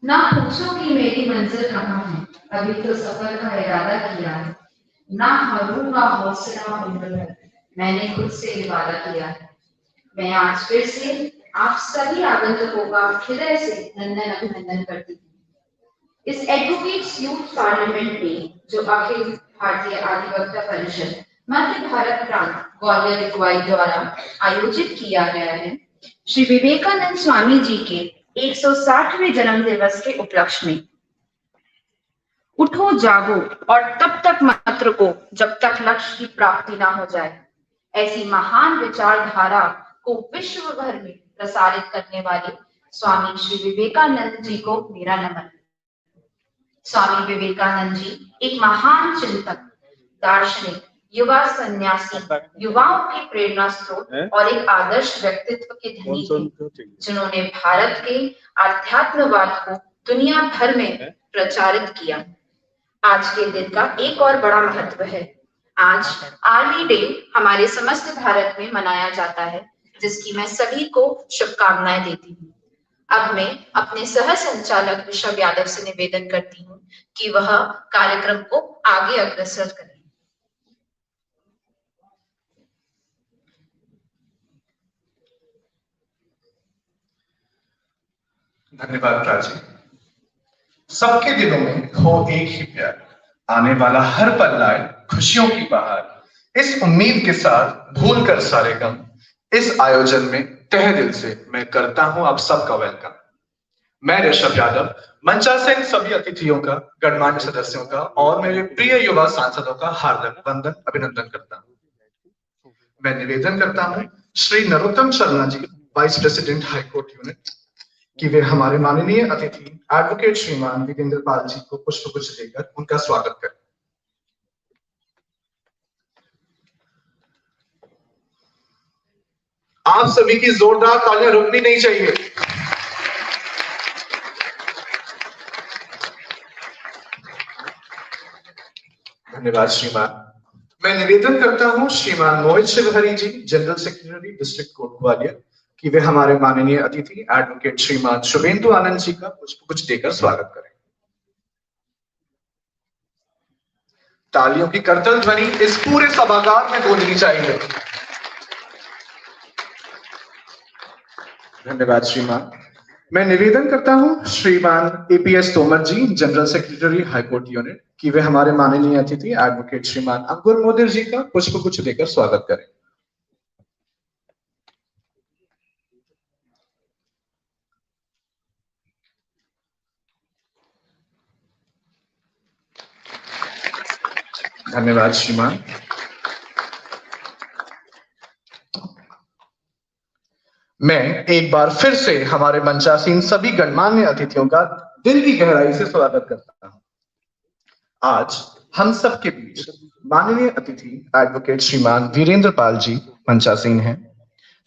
ना पूछो कि मेरी मंजिल कहाँ है, अभी तो सफर का इरादा किया है। ना हरूंगा हौसला उम्र, मैंने खुद से इरादा किया है। मैं आज फिर से आप सभी आगंतुकों का हृदय से नंदन अभिनंदन करती हूँ। इस एडवोकेट्स यूथ पार्लियामेंट में जो अखिल भारतीय अधिवक्ता परिषद मध्य भारत प्रांत ग्वालियर इकाई द्वारा आयोजित किया गया है, श्री विवेकानंद स्वामी जी के 160वें जन्म दिवस के उपलक्ष्य में उठो जागो और तब तक मत रुको जब तक लक्ष्य की प्राप्ति ना हो जाए, ऐसी महान विचारधारा को विश्व भर में प्रसारित करने वाले स्वामी श्री विवेकानंद जी को मेरा नमन। स्वामी विवेकानंद जी एक महान चिंतक, दार्शनिक, युवा सन्यासी, युवाओं की प्रेरणा स्रोत और एक आदर्श व्यक्तित्व के धनी थे, जिन्होंने भारत के आध्यात्मवाद को दुनिया भर में प्रचारित किया। आज के दिन का एक और बड़ा महत्व है। आज आर्मी डे हमारे समस्त भारत में मनाया जाता है, जिसकी मैं सभी को शुभकामनाएं देती हूँ। अब मैं अपने सह संचालक ऋषभ यादव से निवेदन करती हूँ कि वह कार्यक्रम को आगे अग्रसर करें। धन्यवाद प्राची। सबके दिलों में हो एक ही प्यार, आने वाला हर पल लाए खुशियों की बहार। इस उम्मीद के साथ भूल कर सारे गम, इस आयोजन में तहे दिल से मैं करता हूं आप सबका वेलकम। मैं ऋषभ यादव मंचासीन सभी अतिथियों का, गणमान्य सदस्यों का और मेरे प्रिय युवा सांसदों का हार्दिक वंदन अभिनंदन करता हूं। मैं निवेदन करता हूं Shri Narottam Sharma ji, vice president high court unit, कि वे हमारे माननीय अतिथि एडवोकेट श्रीमान वीरेंद्र पाल जी को पुष्पगुच्छ देकर उनका स्वागत करें। आप सभी की जोरदार तालियां रुकनी नहीं चाहिए। धन्यवाद श्रीमान। मैं निवेदन करता हूं श्रीमान Mohit Shivhari ji, general secretary district court Gwalior, कि वे हमारे माननीय अतिथि एडवोकेट श्रीमान शुभेंदु आनंद जी का पुष्पगुच्छ देकर स्वागत करें। तालियों की करतल ध्वनि इस पूरे सभागार में गूंजनी चाहिए। धन्यवाद श्रीमान। मैं निवेदन करता हूं श्रीमान एपीएस तोमर जी, जनरल सेक्रेटरी हाईकोर्ट यूनिट, कि वे हमारे माननीय अतिथि एडवोकेट श्रीमान अंकुर मोदिर जी का पुष्पगुच्छ देकर स्वागत करें। धन्यवाद श्रीमान। मैं एक बार फिर से हमारे मंचासीन सभी गणमान्य अतिथियों का दिल की गहराई से स्वागत करता हूं। आज हम सबके बीच माननीय अतिथि एडवोकेट श्रीमान वीरेंद्र पाल जी मंचासीन हैं।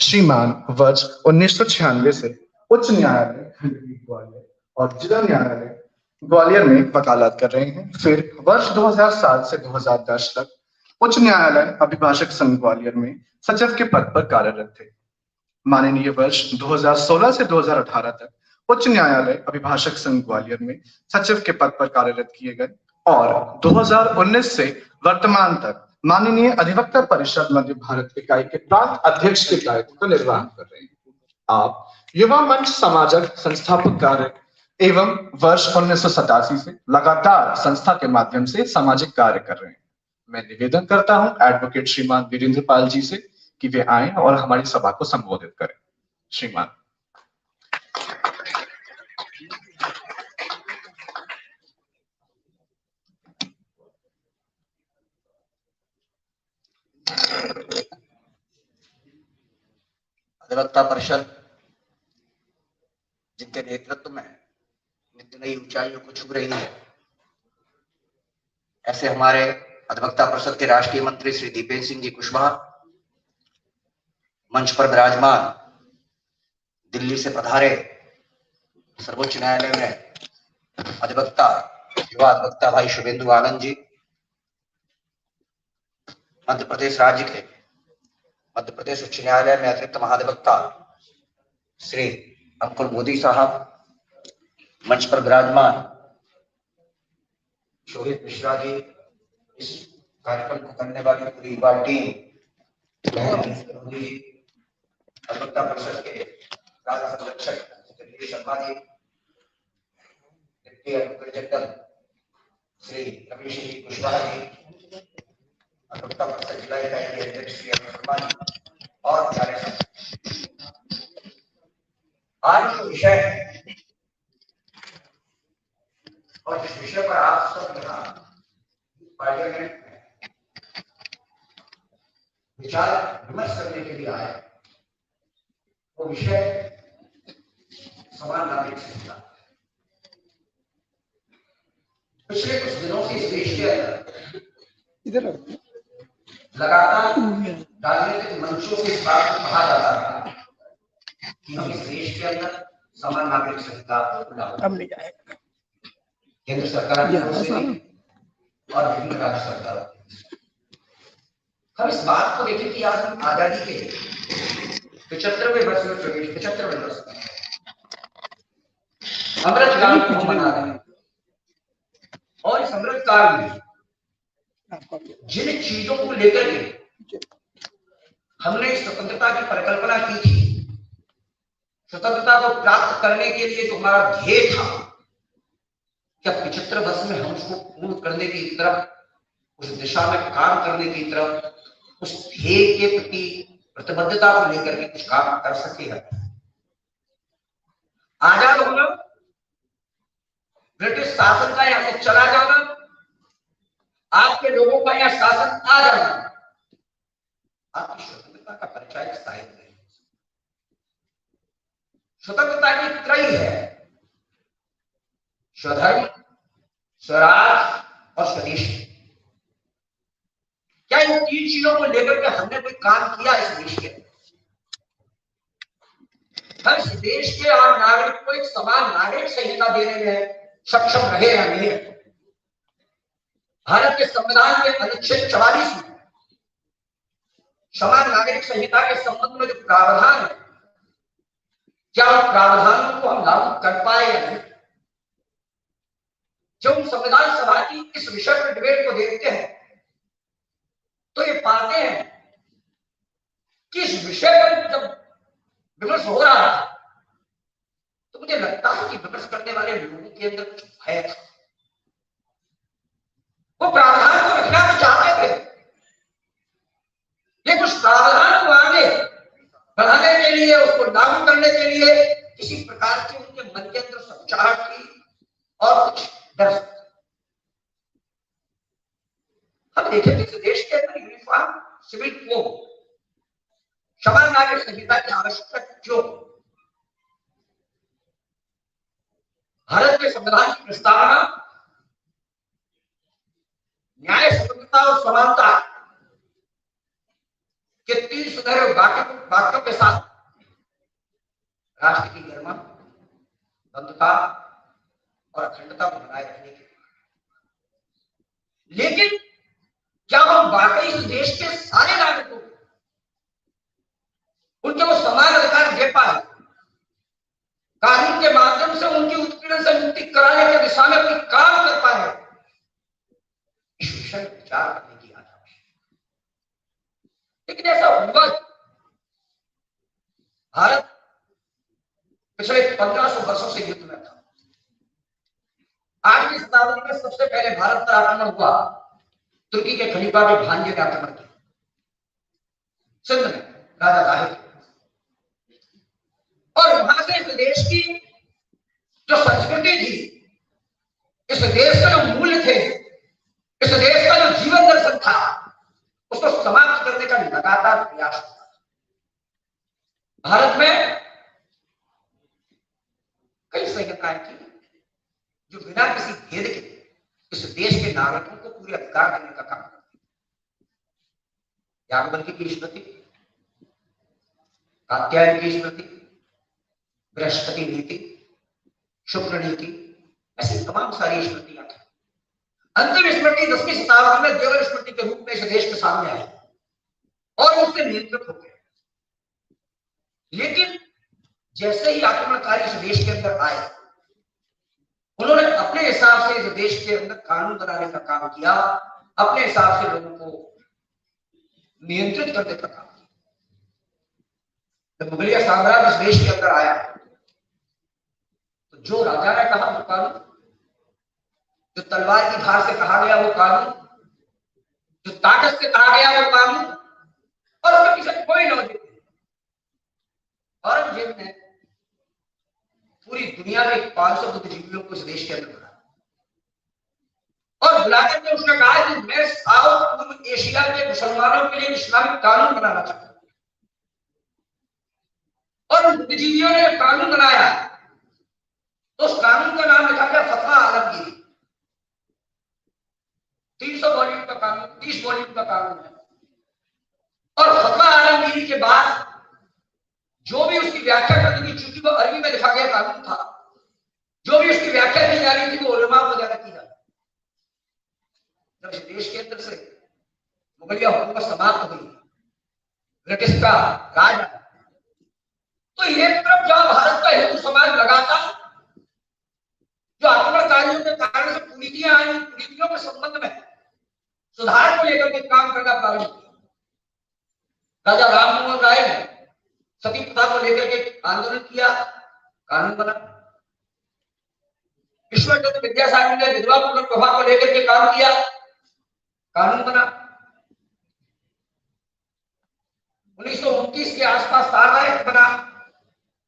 श्रीमान वर्ष 1996 से उच्च न्यायालय खंडपीठ ग्वालियर और जिला न्यायालय ग्वालियर में वकालत कर रहे हैं। फिर वर्ष 2007 से 2010 तक उच्च न्यायालय अभिभाषक संघ ग्वालियर में सचिव के पद पर कार्यरत थे। माननीय वर्ष 2016 से 2018 तक उच्च न्यायालय अभिभाषक संघ ग्वालियर में सचिव के पद पर कार्यरत किए गए और 2019 से वर्तमान तक माननीय अधिवक्ता परिषद मध्य भारत इकाई के प्रांत अध्यक्ष के दायित्व का निर्वहन कर रहे हैं। आप युवा मंच समाजक संस्थापक कार्य एवं वर्ष 1987 से लगातार संस्था के माध्यम से सामाजिक कार्य कर रहे हैं। मैं निवेदन करता हूं एडवोकेट श्रीमान वीरेंद्र पाल जी से कि वे आए और हमारी सभा को संबोधित करें। श्रीमान। अधिवक्ता परिषद जिनके नेतृत्व में नित्य नई ऊंचाइयों को छू रही है, ऐसे हमारे अधिवक्ता परिषद के राष्ट्रीय मंत्री श्री दीपेंद्र सिंह जी कुशवाहा मंच पर विराजमान, दिल्ली से पधारे सर्वोच्च न्यायालय में अधिवक्ता युवा अधिवक्ता भाई शुभेंदु आनंद जी, मध्य प्रदेश राज्य के मध्य प्रदेश उच्च न्यायालय में अतिरिक्त महाधिवक्ता श्री अंकुर मोदी साहब, मंच पर विराजमान शोभित मिश्रा जी, इस कार्यक्रम को करने वाली पूरी युवा टीम, अधिवक्ता परिषद के राज्य संरक्षक Sharma ji, deputy advocate general Shri Ramesh ji Kushwaha ji, अधिवक्ता परिषद जिला इकाई के अध्यक्ष श्री शर्मा जी और प्यारे साथी, आज जो विषय है और जिस विषय पर आप सब यहाँ पार्लियामेंट में विचार विमर्श करने के लिए आए, वो विषय समान नागरिक संहिता। पिछले कुछ दिनों से इस देश के अंदर लगातार राजनीतिक मंचों से इस बात को कहा जाता है कि हम इस देश के अंदर समान नागरिक संहिता लागू करें। केंद्र सरकार की ओर से और विभिन्न राज्य सरकारों, हम इस बात को देखें कि आज हम आजादी के 75वें वर्ष में प्रवेश 75वें वर्ष में अमृत काल को मना रहे हैं और इस अमृत काल में जिन चीजों को लेकर के हमने स्वतंत्रता की परिकल्पना की थी, स्वतंत्रता को प्राप्त करने के लिए जो हमारा ध्येय था, क्या 75 वर्ष में हम उसको पूर्ण करने की तरफ, उस दिशा में काम करने की तरफ, उस ध्येय के प्रति प्रतिबद्धता को लेकर के कुछ काम कर सके हैं। आजाद होना, ब्रिटिश शासन का यहां से चला जाना, आपके लोगों का यह शासन आ जाना, आपकी स्वतंत्रता का परिचय स्थायित्व है। स्वतंत्रता की त्रयी है, स्वधर्म, स्वराज और स्वदेश। क्या इन तीन चीजों को लेकर के हमने कोई काम किया इस देश के? हम इस देश के आम नागरिक को एक समान नागरिक संहिता देने में सक्षम रहे या नहीं? भारत के संविधान के अनुच्छेद 44 में समान नागरिक संहिता के संबंध में जो प्रावधान है, क्या उन प्रावधानों को हम लागू कर पाए या नहीं? जब हम संविधान सभा की इस विषय पर डिबेट को देखते हैं तो ये पाते हैं कि इस विषय पर जब विमर्श हो रहा था तो मुझे लगता है कि विमर्श करने वाले लोगों के अंदर कुछ भय था। वो प्रावधान को रखना तो चाहते थे, लेकिन उस प्रावधान को आगे बढ़ाने के लिए, उसको लागू करने के लिए किसी प्रकार की उनके मन के अंदर संचार थी और कुछ डर। हम देखें कि देश के अंदर यूनिफॉर्म सिविल कोड, समान नागरिक संहिता की आवश्यकता क्यों? भारत के संविधान की प्रस्तावना न्याय, स्वतंत्रता और समानता के 3 सुनहरे वाक्यों के साथ राष्ट्र की गरिमा, बंधुता और अखंडता को बनाए रखने के लिए। लेकिन क्या हम वाकई इस देश के सारे नागरिकों को उनके वो समान अधिकार दे पाए? कानून के माध्यम से उनकी उत्पीड़न से मुक्ति कराने के दिशा में कोई काम कर पाए? इस विषय में विचार करने की आज आवश्यकता। लेकिन ऐसा हुआ, भारत पिछले 1500 वर्षों से युद्ध में था। आज की शताब्दी में सबसे पहले भारत पर आक्रमण हुआ तुर्की के खलीफा के भांजे ने आक्रमण किया सिंध में, राजा जाहिर। और वहां से इस देश की जो संस्कृति थी, इस देश का जो मूल्य थे, इस देश का जो जीवन दर्शन था, उसको समाप्त करने का लगातार प्रयास होता था। भारत में कई संहिताएं थी जो बिना किसी भेद के इस देश के नागरिकों को पूरे अधिकार देने का काम करती। याज्ञवल्क्य की स्मृति, कात्यायन की स्मृति, बृहस्पति नीति, शुक्र नीति, ऐसी तमाम सारी स्मृतियां थी। अंतिम स्मृति 10वीं शताब्दी में देवर स्मृति के रूप में इस देश के सामने आई और उससे नियंत्रित हो गया। लेकिन जैसे ही आक्रमणकारी इस देश के अंदर आए, उन्होंने अपने हिसाब से इस देश के अंदर कानून बनाने का काम किया, अपने हिसाब से लोगों को नियंत्रित करने का काम किया। जब मुगलिया साम्राज्य इस देश के अंदर आया तो जो राजा ने कहा वो कानून, जो तलवार की धार से कहा गया वो कानून, जो ताकत से कहा गया वो कानून, और उसके पीछे कोई लॉजिक नहीं। औरंगजेब ने पूरी दुनिया में 500 बुद्धिजीवियों को इस देश के अंदर बुलाया और बुलाकर के उसने कहा कि मैं साउथ पूर्व एशिया के मुसलमानों के लिए इस्लामिक कानून बनाना चाहता हूं। और बुद्धिजीवियों ने कानून बनाया तो उस कानून का नाम लिखा गया फतवा आलमगीरी। 300 वॉल्यूम का कानून, 30 वॉल्यूम का कानून है। और फतवा आलमगीरी के बाद जो भी उसकी व्याख्या करनी थी, चूंकि वो अरबी में लिखा गया कानून था, जो भी उसकी व्याख्या की जा रही थी वो उलमा को ज्यादा की जाती। जब इस देश के अंदर से मुगलिया हुकूमत समाप्त हुई, ब्रिटिश का राज, तो एक तरफ जहां भारत का हिंदू समाज लगातार जो आक्रमणकारियों के कारण से कुरीतियां आई, कुरीतियों के संबंध में सुधार को लेकर के काम करना प्रारंभ किया। राजा राममोहन राय ने सती प्रथा को लेकर के आंदोलन किया, कानून बना। ईश्वर चंद्र विद्यासागर ने विधवा पुनर्विवाह को लेकर के काम किया, कानून बना। 1929 के आसपास सारदा एक्ट बना।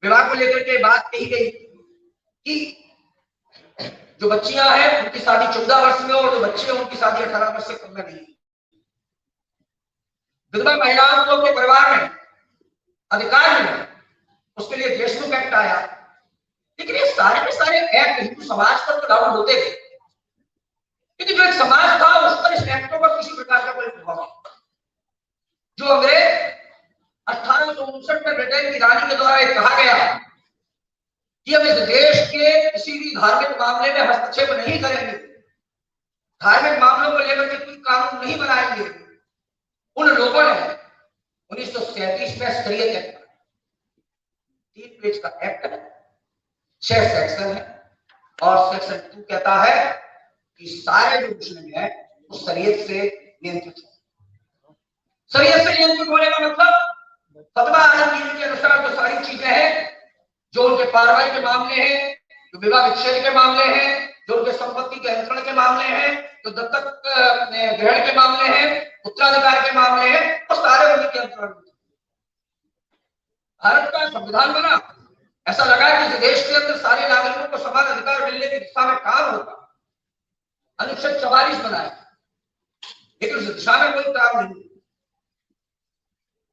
विवाह को लेकर के बात कही गई कि जो बच्चियां हैं उनकी शादी 14 वर्ष में और जो बच्चे हैं उनकी शादी 18 वर्ष से कम में नहीं। विधवा महिलाओं को अपने परिवार में अधिकार मिले उसके लिए देशमुख एक्ट आया। लेकिन ये सारे के सारे एक्ट हिंदू समाज पर तो लागू होते थे, लेकिन जो एक समाज था उस पर इस एक्टों का किसी प्रकार का कोई प्रभाव नहीं। जो अंग्रेज 1859 में ब्रिटेन की रानी के द्वारा कहा गया कि हम इस देश के किसी भी धार्मिक मामले में हस्तक्षेप नहीं करेंगे, धार्मिक मामलों को लेकर के कोई कानून नहीं बनाएंगे, उन लोगों ने 1937 में शरीयत एक्ट, 3 पेज का एक्ट है, 6 सेक्शन है, और सेक्शन 2 कहता है कि सारे जो मुस्लिम हैं वो शरीयत से नियंत्रित है। शरीयत से नियंत्रित होने का मतलब फतवा आलमगीर के अनुसार जो सारी चीजें हैं, जो उनके कार्रवाई के मामले हैं, जो विवाह विच्छेद के मामले हैं, जो उनके संपत्ति के अंतरण के मामले हैं, जो दत्तक ग्रहण के मामले हैं, उत्तराधिकार के मामले हैं, वो सारे उन्हीं के अंतरण में। भारत का संविधान बना, ऐसा लगा कि इस देश के अंदर सारे नागरिकों को समान अधिकार मिलने की दिशा में काम होगा, अनुच्छेद 44 बनाया, लेकिन उस दिशा में कोई काम नहीं।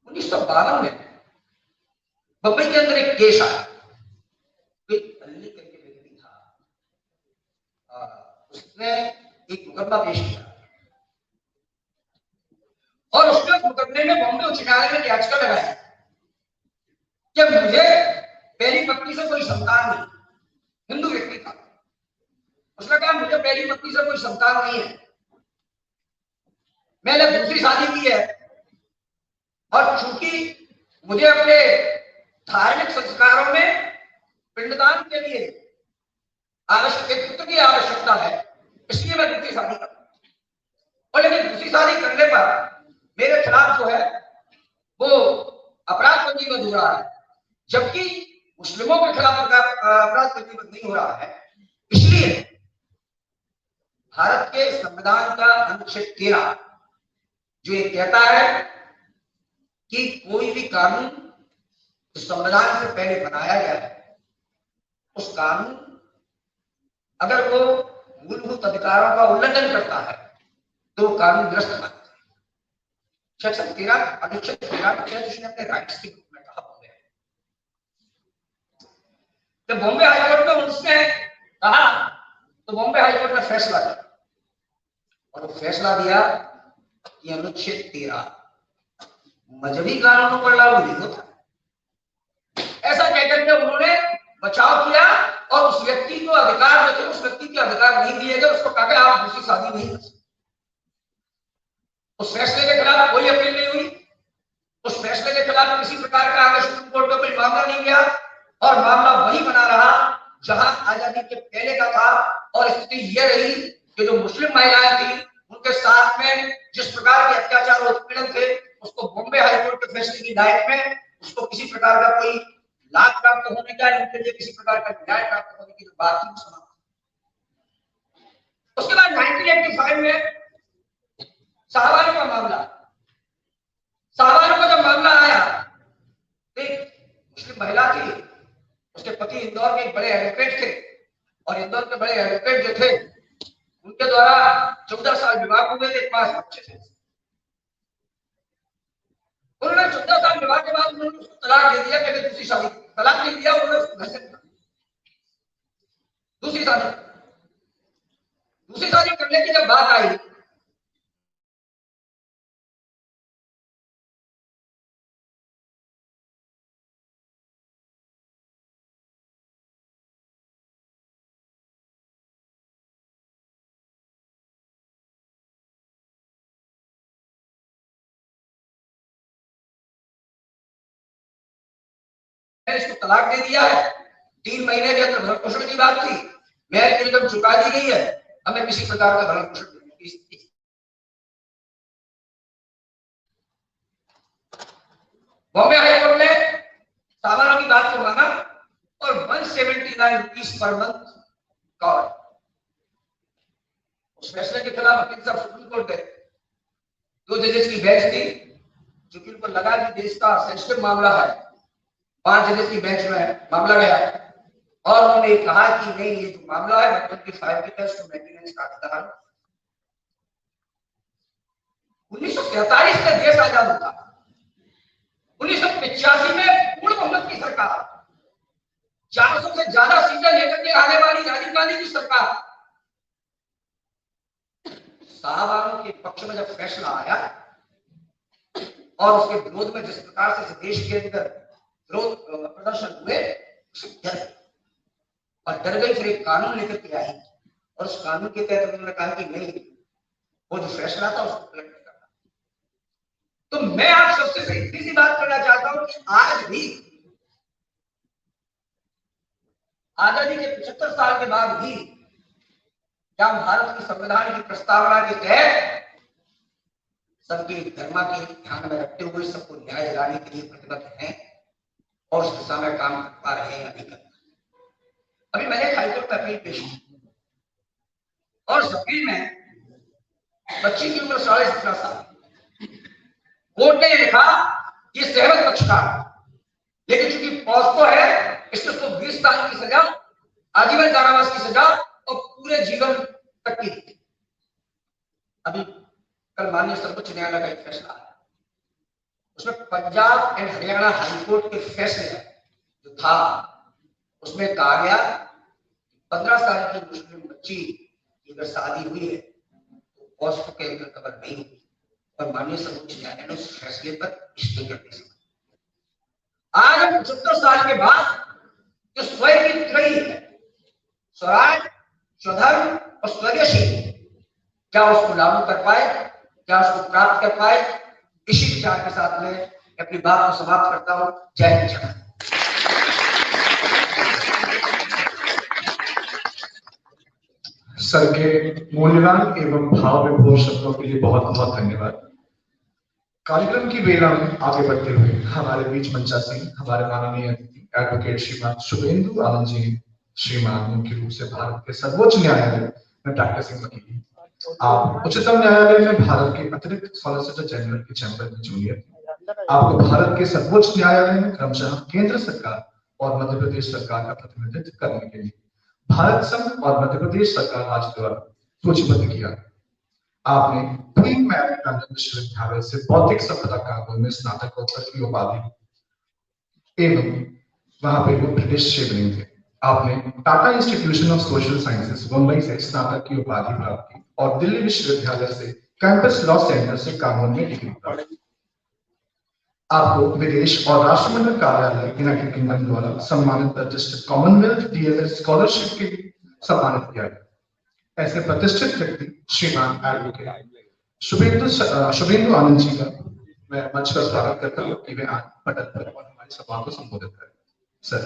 1952 में बंबई के अंदर एक केस आया, कोई अली करके व्यक्ति था, उसने एक मुकदमा पेश किया और उसने मुकदमे में बॉम्बे उच्च न्यायालय ने याचिका लगाई कि मुझे पहली पत्नी से कोई संतान नहीं, हिंदू व्यक्ति था, उसने कहा मुझे पहली पत्नी से कोई संतान नहीं है, मैंने दूसरी शादी की है, और चूंकि मुझे अपने धार्मिक संस्कारों में पिंडदान के लिए एक पुत्र की आवश्यकता है, इसलिए मैं दूसरी शादी करता हूं। और लेकिन दूसरी शादी करने पर मेरे खिलाफ जो है वो अपराध पंजीबद्ध हो रहा है, जबकि मुस्लिमों के खिलाफ अपराध पंजीबद्ध नहीं हो रहा है। इसलिए भारत के संविधान का अनुच्छेद 13 जो ये कहता है कि कोई भी कानून संविधान से पहले बनाया गया है, उस कानून अगर वो मूलभूत अधिकारों का उल्लंघन करता है तो कानून ग्रस्त मानता है। सेक्शन 13 अनुच्छेद 13 जिसने अपने राइट्स के रूप में कहा बॉम्बे, जब बॉम्बे हाईकोर्ट में उसने कहा तो बॉम्बे हाईकोर्ट ने फैसला दिया, और वो फैसला दिया कि अनुच्छेद 13 मजहबी कानूनों पर लागू नहीं होता। ऐसा कहकर के उन्होंने बचाव किया और उस व्यक्ति को अधिकार जो थे उस व्यक्ति के अधिकार नहीं दिए गए, उसको कहा आप दूसरी शादी नहीं कर सकते। उस फैसले के खिलाफ कोई अपील नहीं हुई, उस फैसले के खिलाफ किसी प्रकार का आगे सुप्रीम कोर्ट में कोई मामला नहीं गया, और मामला वही बना रहा जहां आजादी के पहले का था। और स्थिति यह रही कि जो मुस्लिम महिलाएं थी उनके साथ में जिस प्रकार के अत्याचार और उत्पीड़न थे, उसको बॉम्बे हाईकोर्ट के फैसले की लायक में उसको किसी प्रकार का कोई लाभ प्राप्त होने का, उनके लिए किसी प्रकार का न्याय प्राप्त होने की जो बात थी समाप्त। उसके बाद 1985 में शाहबानो का मामला, शाहबानो का जब मामला आया, एक मुस्लिम महिला थी, उसके पति इंदौर के एक बड़े एडवोकेट थे, और इंदौर के बड़े एडवोकेट जो थे उनके द्वारा 14 साल विवाह हुए थे, 5 बच्चे थे। उन्होंने 14 साल विवाह के बाद उन्होंने उसको तलाक दे दिया, कहते दूसरी शादी, तलाक नहीं दिया, उन्होंने उसको घर से दूसरी शादी करने की जब बात आई, इसको तलाक दे दिया है, 3 महीने के अंदर भरण पोषण की बात थी, मैरिज की रकम चुका दी गई है, हमें किसी प्रकार का भरण पोषण देने की स्थिति। बॉम्बे हाईकोर्ट ने शाहबानो की बात को माना और 179 रुपीज पर मंथ का उस फैसले के खिलाफ वकील साहब सुप्रीम कोर्ट गए। 2 जजेस की बेंच थी, चूंकि उनको लगा कि देश का सेंसिटिव मामला है, 5 जजेस की बेंच में मामला गया, और उन्होंने कहा कि नहीं, ये जो मामला है 125 के तहत उसको मेंटेनेंस का अधिकार। 1947 में देश आजाद होता, 1985 में पूर्ण बहुमत की सरकार, 400 से ज्यादा सीटें लेकर के आने वाली राजीव गांधी की सरकार, साहबानों के पक्ष में जब फैसला आया और उसके विरोध में जिस प्रकार से देश के अंदर विरोध प्रदर्शन हुए, डर गई, फिर एक कानून लेकर के आई और उस कानून के तहत उन्होंने कहा कि नहीं, वो जो फैसला था उसको पलट नहीं करना। तो मैं आप सबसे सीधी सी बात करना चाहता हूं कि आज भी आजादी के 75 साल के बाद भी जहां भारत की संविधान की प्रस्तावना के तहत सबके धर्म के ध्यान में रखते हुए सबको न्याय दिलाने के लिए प्रतिबद्ध हैं और उस दिशा में काम कर पा रहे हैं अभी तक। अभी मैंने हाईकोर्ट में अपील पेश की और उस अपील में बच्ची की उम्र 17.5 साल। कोर्ट ने लिखा कि सहमत पक्षकार, लेकिन चूंकि पॉस्को है इससे उसको 20 साल की सजा, आजीवन कारावास की सजा और पूरे जीवन तक की। अभी कल माननीय सर्वोच्च न्यायालय का एक फैसला आया, उसमें पंजाब एंड हरियाणा हाईकोर्ट के फैसले जो था उसमें कहा गया 15 साल की मुस्लिम बच्ची की अगर शादी हुई है तो पॉस्को के अंदर कवर नहीं होगी और माननीय सर्वोच्च न्यायालय ने उस फैसले पर स्टे कर दिया। आज 75 साल के बाद जो स्वयं की त्रयी है, स्वराज, स्वधर्म और स्वदेशी, क्या उसको लागू कर पाए, क्या उसको प्राप्त कर पाए, इसी विचार के साथ में अपनी बात को समाप्त करता हूं। जय हिंद, जय भारत। सर के मूल्यवान एवं भाव विभोर शब्दों के लिए बहुत बहुत धन्यवाद। कार्यक्रम की बेला में आगे बढ़ते हुए हमारे बीच मंचासीन हमारे माननीय अतिथि एडवोकेट श्रीमान शुभेंदु आनंद जी, श्रीमान मुख्य रूप से भारत के सर्वोच्च न्यायालय में प्रैक्टिसिंग वकील, आप उच्चतम न्यायालय में भारत के अतिरिक्त सॉलिसिटर जनरल के चैंबर में जूनियर, आपको भारत के सर्वोच्च न्यायालय में क्रमशः केंद्र सरकार और मध्य प्रदेश सरकार का प्रतिनिधित्व करने के लिए भारत संघ और मध्य प्रदेश सरकार राज्य द्वारा सूचीबद्ध किया। आपने क्वीन मैरी लंदन विश्वविद्यालय से बौद्धिक संपदा कानून में स्नातकोत्तर की उपाधि एवं वहां पे वो ब्रिटिश शिवलिंग थे। आपने Tata institution of social sciences Mumbai से स्नातक की उपाधि प्राप्त की और दिल्ली विश्वविद्यालय से कैंपस लॉ सेंटर से कानून में डिग्री प्राप्त की। आपको विदेश और राष्ट्रमंडल कार्यालय यूनाइटेड किंगडम द्वारा सम्मानित प्रतिष्ठित कॉमनवेल्थ डीएलएड स्कॉलरशिप के लिए सम्मानित किया गया। ऐसे प्रतिष्ठित व्यक्ति श्रीमान एडवोकेट शुभेंदु आनंद जी का मैं मंच पर स्वागत करता हूँ कि वे आज पटल पर और हमारी सभा को संबोधित करें। Sir.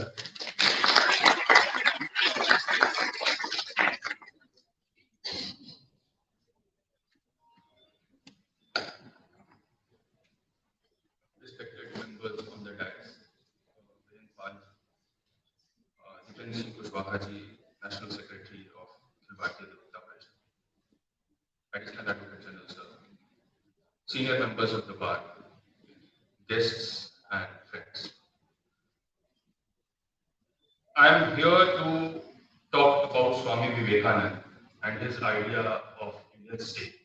Respected members on the dais, Jitendra Singh Kushwaha ji, National Secretary of Bharatiya Janata Party, Additional Advocate General Sir, senior members of the bar, guests and friends. I am here to talk about Swami Vivekananda and his idea of Indian state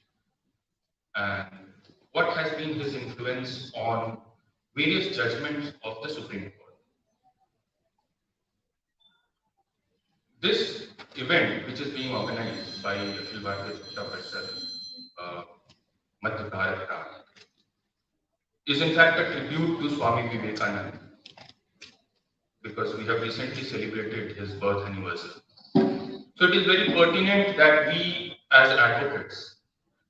and what has been his influence on various judgments of the Supreme Court. This event, which is being organized by Akhil Bharatiya Janata Parishad, Madhya Bharat Raj, is in fact a tribute to Swami Vivekananda because we have recently celebrated his birth anniversary. So it is very pertinent that we as advocates,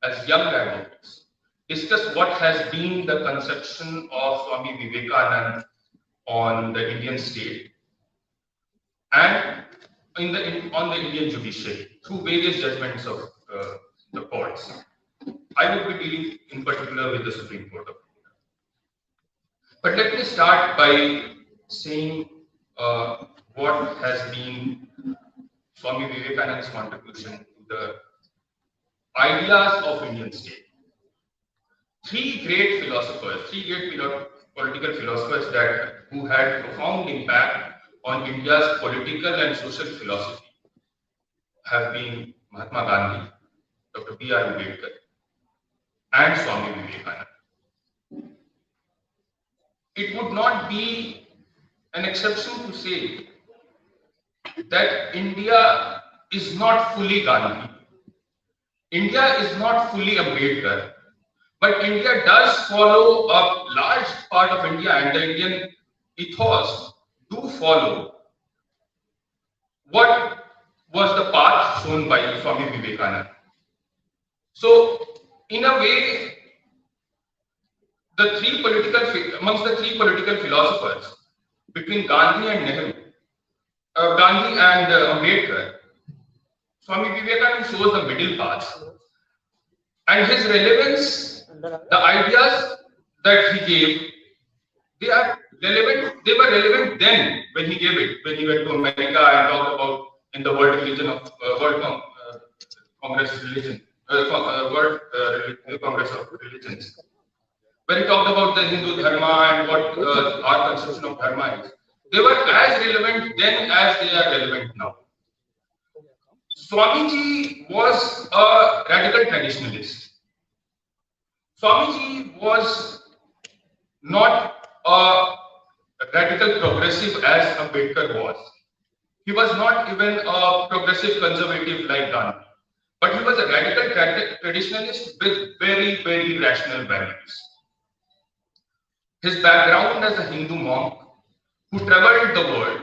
as young advocates, discuss what has been the conception of Swami Vivekananda on the Indian state and on the Indian judiciary through various judgments of the courts. I will be dealing in particular with the Supreme Court of India. But let me start by saying what has been Swami Vivekananda's contribution to the ideas of Indian state. Three great philosophers, political philosophers who had profound impact on India's political and social philosophy have been Mahatma Gandhi, Dr. B.R. Ambedkar, and Swami Vivekananda. It would not be an exception to say that India is not fully Gandhi. India is not fully Ambedkar, but India does follow a large part of India and the Indian ethos do follow what was the path shown by Swami Vivekananda. So, in a way, amongst the three political philosophers between Gandhi and Nehru, Gandhi and Ambedkar, Swami Vivekananda shows the middle path, and his relevance, the ideas that he gave, they are relevant. They were relevant then when he gave it, when he went to America and talked about in the World Religion of Congress religion, World Congress of Religions, where he talked about the Hindu Dharma and what our conception of Dharma is. They were as relevant then as they are relevant now. Swamiji was a radical traditionalist. Swamiji was not a radical progressive as Ambedkar was. He was not even a progressive conservative like Gandhi, but he was a radical traditionalist with very, very rational values. His background as a Hindu monk who traveled the world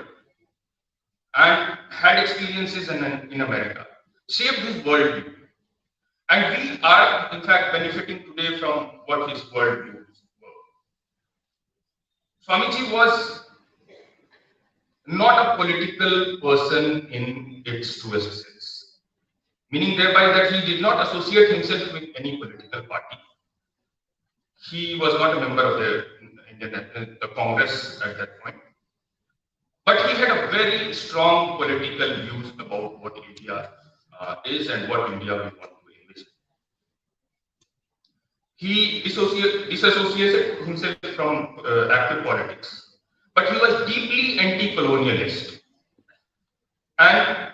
and had experiences in America shaped his worldview. And we are, in fact, benefiting today from what his worldviews were. Swamiji was not a political person in its truest sense, meaning thereby that he did not associate himself with any political party. He was not a member of the Congress at that point. But he had a very strong political views about what India is and what India we want to envision. He disassociated himself from active politics, but he was deeply anti-colonialist. And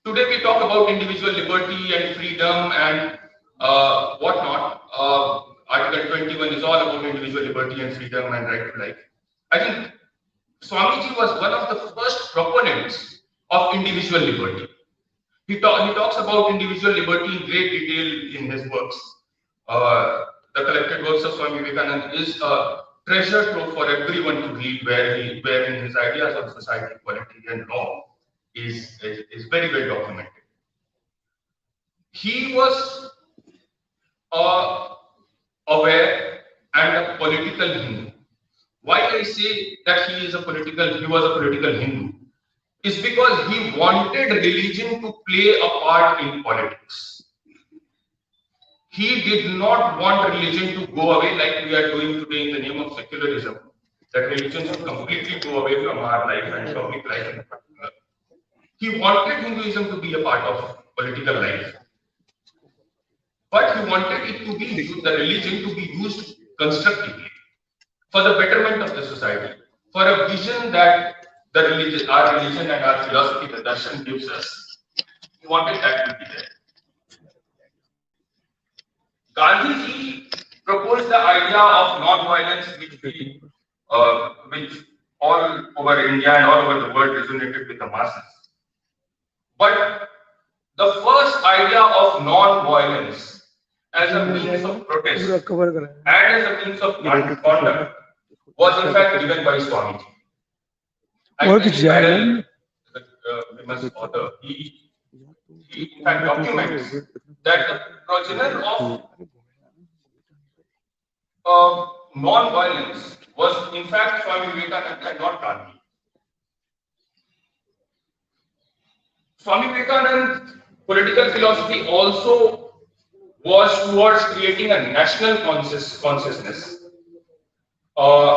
today we talk about individual liberty and freedom and whatnot. Article 21 is all about individual liberty and freedom and right to life. I think Swamiji was one of the first proponents of individual liberty. He talks about individual liberty in great detail in his works. The collected works of Swami Vivekananda is a treasure trove for everyone to read, wherein his ideas of society, polity, and law is very well documented. He was aware and a political Hindu. Why I say that he was a political Hindu is because he wanted religion to play a part in politics. He did not want religion to go away like we are doing today in the name of secularism, that religion should completely go away from our life and public life in particular. He wanted Hinduism to be a part of political life. But he wanted it to be the religion to be used constructively for the betterment of the society, for a vision that our religion and our philosophy, the darshan gives us. He wanted that to be there. Gandhiji proposed the idea of non-violence, which all over India and all over the world resonated with the masses. But the first idea of non-violence as a means of protest and as a means of conduct was in fact given by Swamiji. The famous author, he in fact documents that the progenitor of non-violence was in fact Swami Vivekananda and not Gandhi. Swami Vivekananda's political philosophy also was towards creating a national consciousness.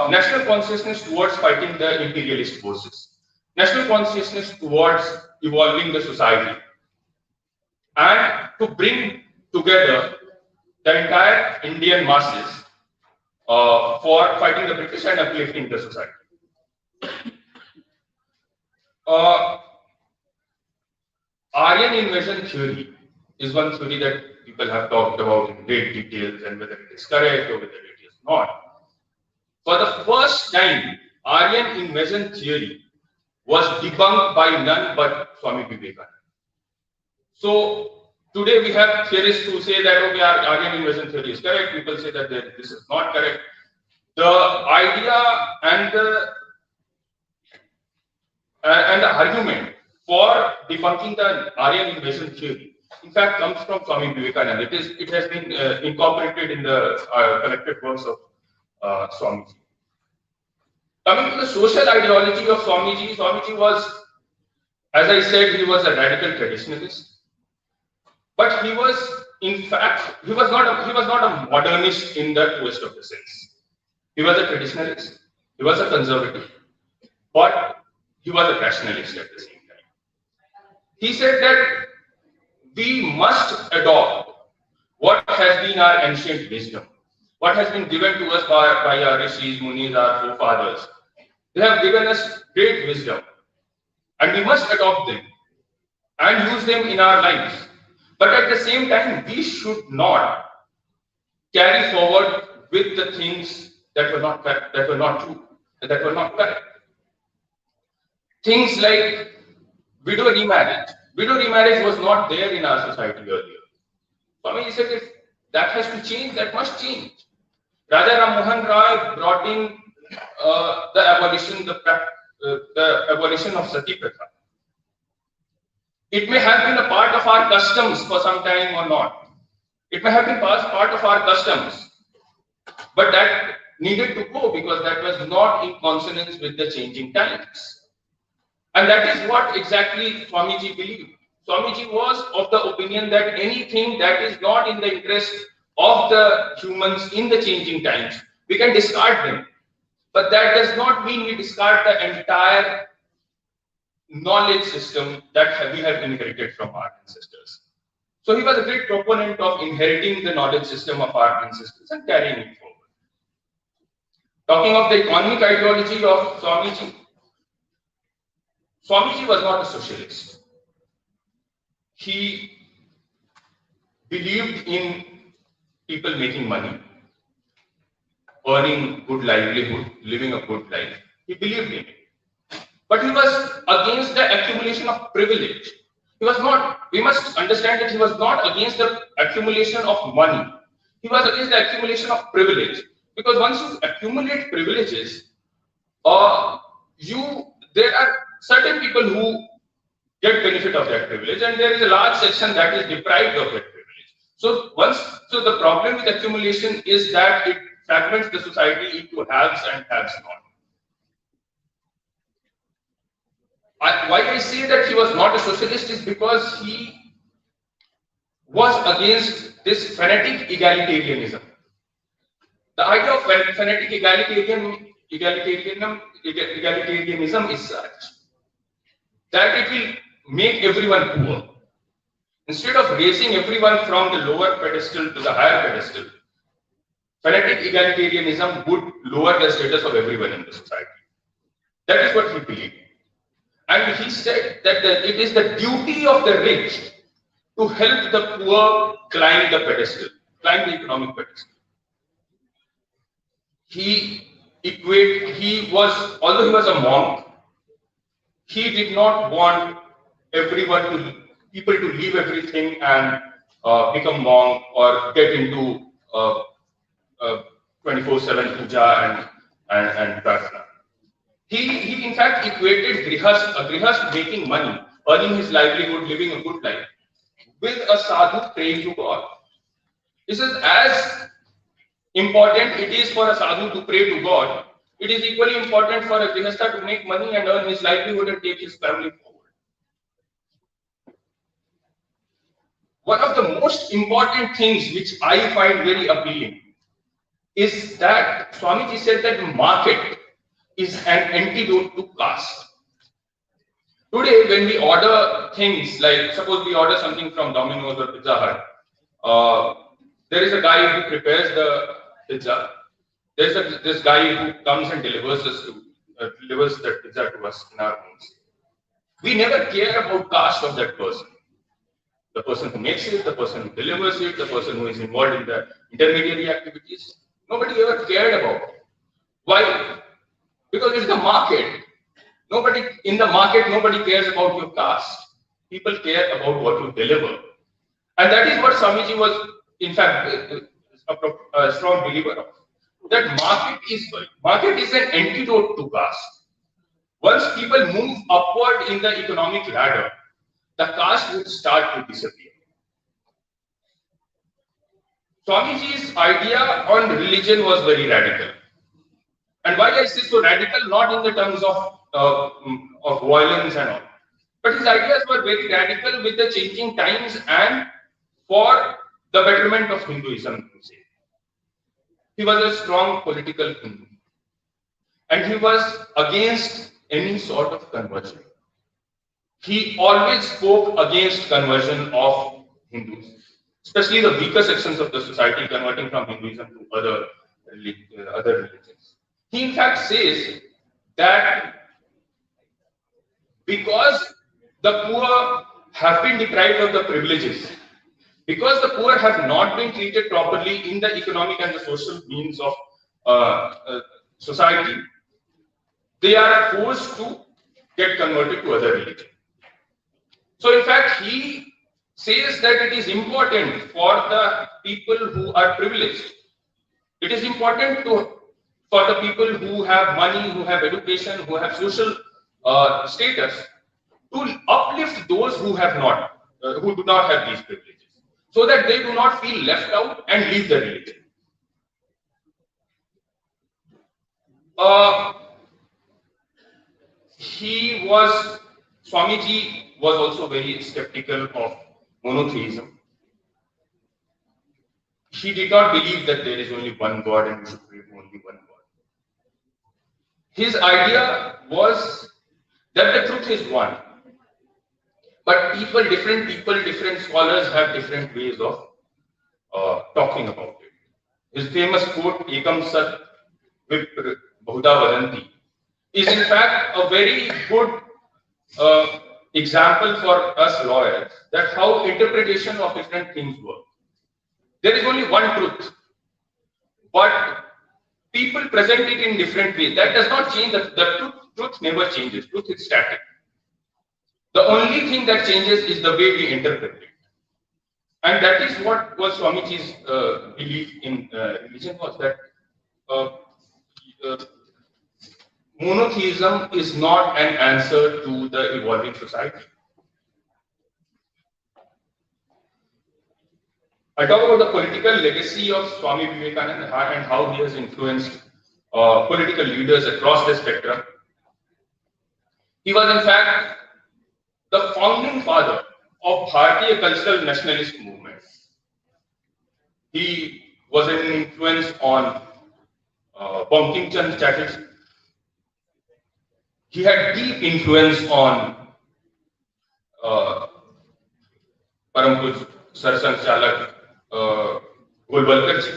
National consciousness towards fighting the imperialist forces, national consciousness towards evolving the society, and to bring together the entire Indian masses for fighting the British and uplifting the society. Aryan invasion theory is one theory that people have talked about in great details, and whether it is correct or whether it is not. For the first time, Aryan invasion theory was debunked by none but Swami Vivekananda. So today we have theorists who say that okay, our Aryan invasion theory is correct. People say that this is not correct. The idea and the argument for debunking the Aryan invasion theory, in fact, comes from Swami Vivekananda. It has been incorporated in the collected works of Swamiji. Coming to the social ideology of Swamiji, Swamiji was, as I said, he was a radical traditionalist. But he was, in fact, he was not a modernist in the truest of the sense. He was a traditionalist, he was a conservative, but he was a rationalist at the same time. He said that we must adopt what has been our ancient wisdom, what has been given to us by our rishis, munis, our forefathers. They have given us great wisdom, and we must adopt them and use them in our lives. But at the same time, we should not carry forward with the things that were not correct, that were not true, that were not correct. Things like widow remarriage. Widow remarriage was not there in our society earlier. Swamiji said if that has to change, that must change. Raja Ram Mohan Roy brought in the abolition of Sati Pratha. It may have been a part of our customs for some time or not. It may have been part of our customs, but that needed to go because that was not in consonance with the changing times. And that is what exactly Swamiji believed. Swamiji was of the opinion that anything that is not in the interest of the humans in the changing times, we can discard them. But that does not mean we discard the entire knowledge system that we have inherited from our ancestors. So he was a great proponent of inheriting the knowledge system of our ancestors and carrying it forward. Talking of the economic ideology of Swamiji, Swamiji was not a socialist. He believed in people making money, earning good livelihood, living a good life. He believed in it. But he was against the accumulation of privilege. He was not, we must understand that he was not against the accumulation of money. He was against the accumulation of privilege. Because once you accumulate privileges, there are certain people who get benefit of that privilege, and there is a large section that is deprived of that privilege. So the problem with accumulation is that it fragments the society into haves and haves not. Why I say that he was not a socialist is because he was against this fanatic egalitarianism. The idea of fanatic egalitarianism is such that it will make everyone poor. Instead of raising everyone from the lower pedestal to the higher pedestal, fanatic egalitarianism would lower the status of everyone in the society. That is what he believed. And he said that it is the duty of the rich to help the poor climb the pedestal, climb the economic pedestal. Although he was a monk, he did not want people to leave everything and become monk or get into 24/7 puja and prarthana. He in fact equated a grihast making money, earning his livelihood, living a good life, with a sadhu praying to God. He says, as important it is for a sadhu to pray to God, it is equally important for a grihastha to make money and earn his livelihood and take his family forward. One of the most important things which I find very appealing is that Swamiji said that the market is an antidote to caste. Today, when we order things like, suppose we order something from Domino's or Pizza Hut, there is a guy who prepares the pizza. There's this guy who comes and delivers that pizza to us in our homes. We never care about caste of that person. The person who makes it, the person who delivers it, the person who is involved in the intermediary activities. Nobody ever cared about it. Why? Because it's the market. Nobody in the market, nobody cares about your caste. People care about what you deliver. And that is what Swamiji was, in fact, a strong believer of. That market is an antidote to caste. Once people move upward in the economic ladder, the caste would start to disappear. Swamiji's idea on religion was very radical. And why I say so radical? Not in the terms of violence and all, but his ideas were very radical with the changing times and for the betterment of Hinduism. He was a strong political Hindu, and he was against any sort of conversion. He always spoke against conversion of Hindus, especially the weaker sections of the society converting from Hinduism to other religions. He in fact says that because the poor have been deprived of the privileges, because the poor have not been treated properly in the economic and the social means of society, they are forced to get converted to other religion. So in fact, he says that it is important for the people who are privileged. It is important for the people who have money, who have education, who have social status, to uplift those who have not, who do not have these privileges, so that they do not feel left out and leave the religion. Swamiji was also very skeptical of monotheism. He did not believe that there is only one God and we should pray to only one God. His idea was that the truth is one, but different scholars have different ways of talking about it. His famous quote, "Ekam Sat Vipra Bahuda Vadanti," is in fact a very good example for us lawyers, that how interpretation of different things work. There is only one truth, but people present it in different ways. That does not change. The truth never changes. Truth is static. The only thing that changes is the way we interpret it. And that is what was Swamiji's belief in religion, was that monotheism is not an answer to the evolving society. I talk about the political legacy of Swami Vivekananda and how he has influenced political leaders across the spectrum. He was in fact the founding father of Bharatiya cultural nationalist movement. He was an influence on Bankim Chand Chatterjee. He had deep influence on Param Puj Sarsang Chalak Golwalkar ji.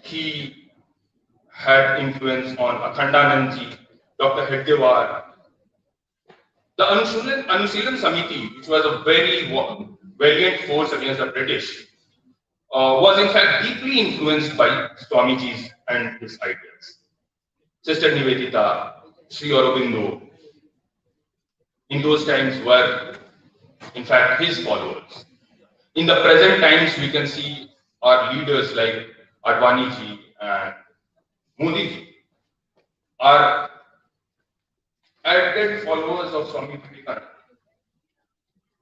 He had influence on Akhandanand ji, Dr. Hedgewar. The Anushilhan Samiti, which was a very valiant force against the British, was in fact deeply influenced by Swamiji's and his ideas. Sister Nivedita, Sri Aurobindo, in those times were in fact his followers. In the present times, we can see our leaders like Advani ji and Modi ji are added followers of Swami Vivekananda.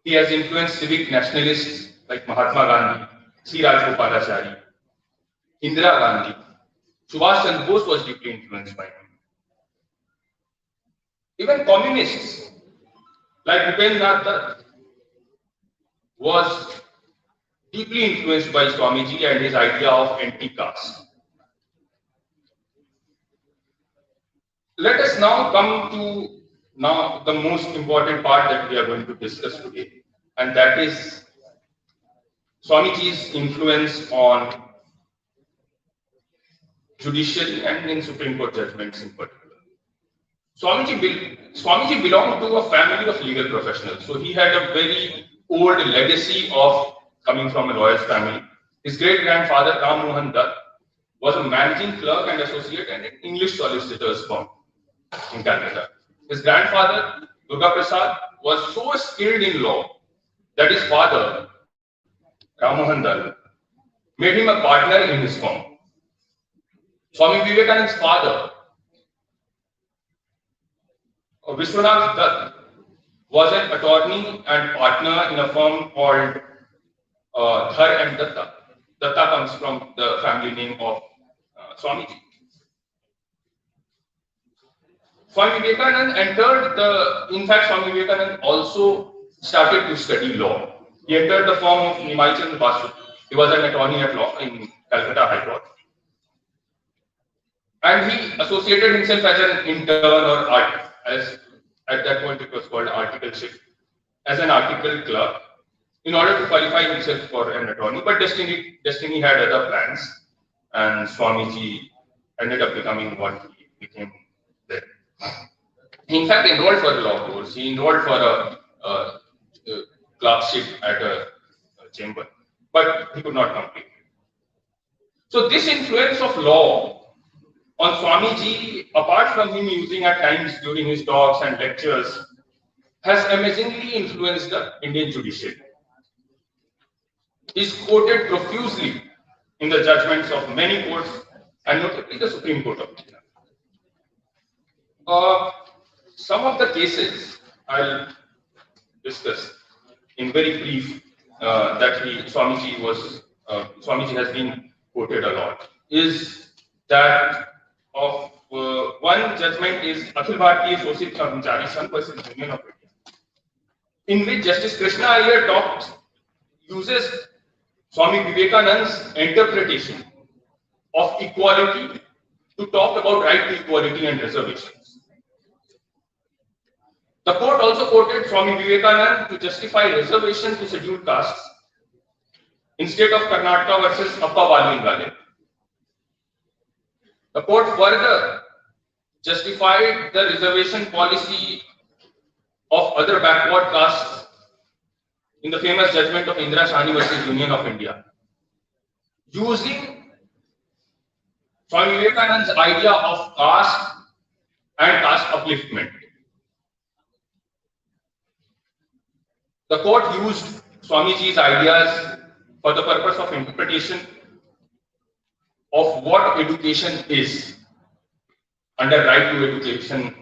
He has influenced civic nationalists like Mahatma Gandhi, C. Rajgopalachari, Indira Gandhi. Subhash Chandra Bose was deeply influenced by him. Even communists like Bhupendranath Dutt was deeply influenced by Swamiji and his idea of anti-caste. Let us now come to the most important part that we are going to discuss today, and that is Swamiji's influence on judiciary and in Supreme Court judgments in particular. Swamiji belonged to a family of legal professionals, so he had a very old legacy of coming from a lawyer's family. His great-grandfather, Ram Mohan Dutt, was a managing clerk and associate at an English solicitor's firm. in Calcutta. His grandfather, Durga Prasad, was so skilled in law that his father, Ram Mohan Dal, made him a partner in his firm. Swami Vivekananda's father, Vishwanath Dutt, was an attorney and partner in a firm called Dhar and Datta. Datta comes from the family name of Swamiji. Swami Vivekananda in fact, Swami Vivekananda also started to study law. He entered the firm of Nimai Basu. He was an attorney at law in Calcutta High Court. And he associated himself as an intern or as at that point it was called articleship, as an article clerk, in order to qualify himself for an attorney. But destiny had other plans, and Swamiji ended up becoming what he became then. He in fact enrolled for the law course. He enrolled for a clerkship at a chamber, but he could not complete. So this influence of law on Swamiji, apart from him using at times during his talks and lectures, has amazingly influenced the Indian judiciary. He is quoted profusely in the judgments of many courts, and notably the Supreme Court of India. Some of the cases I'll discuss in very brief that Swamiji has been quoted a lot, is that of one judgment is Akhil Bharatiya Shosith Karmachari Sangh versus Union of India, in which Justice Krishna Iyer uses Swami Vivekananda's interpretation of equality to talk about right to equality and reservations. The court also quoted Swami Vivekananda to justify reservation to scheduled castes in state of Karnataka versus Appa Balingale. The court further justified the reservation policy of other backward castes in the famous judgment of Indira Shahani versus Union of India, using Swami Vivekananda's idea of caste and caste upliftment. The court used Swamiji's ideas for the purpose of interpretation of what education is under right to education